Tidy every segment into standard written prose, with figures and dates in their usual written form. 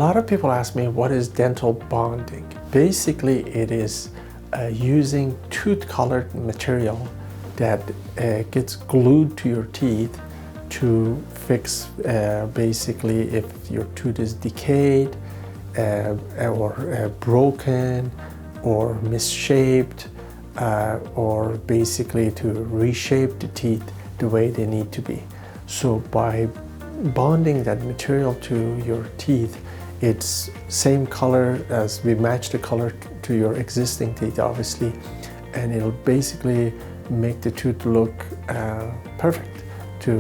lot of people ask me, what is dental bonding? Basically, it is using tooth-colored material that gets glued to your teeth to fix basically if your tooth is decayed or broken or misshaped, or basically to reshape the teeth the way they need to be. So by bonding that material to your teeth, it's same color as we match the color to your existing teeth, obviously, and it'll basically make the tooth look perfect to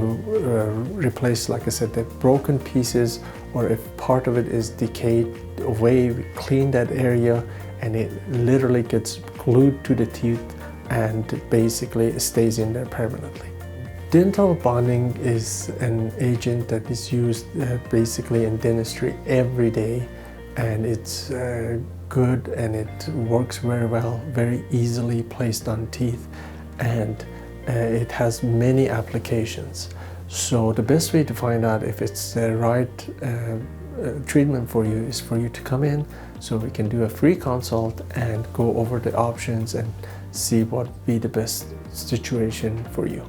replace, like I said, the broken pieces, or if part of it is decayed away, we clean that area and it literally gets glued to the teeth and basically stays in there permanently. Dental bonding is an agent that is used basically in dentistry every day, and it's good and it works very well, very easily placed on teeth, and it has many applications. So the best way to find out if it's the right treatment for you is for you to come in so we can do a free consult and go over the options and see what would be the best situation for you.